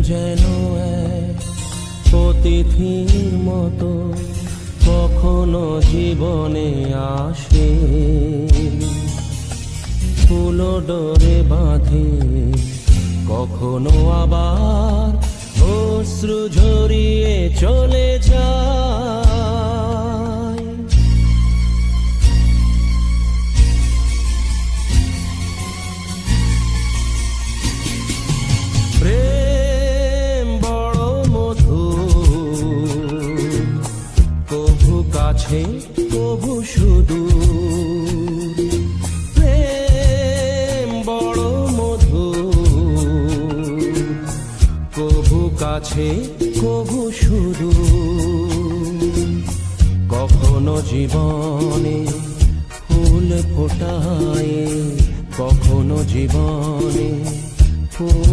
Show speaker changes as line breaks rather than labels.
যেন এক অতিথির মতো কখনো জীবনে আসে, ফুল ডোরে বাঁধে, কখনো আবার অশ্রু ঝরিয়ে চলে যায়। প্রেম বড় মধুর, কভু কাছে কভু সুদূর। প্রেম বড় মধুর, কভু কাছে কভু সুদূর। কখনো জীবনে ফুল ফোটায়, কখনো জীবনে ফুল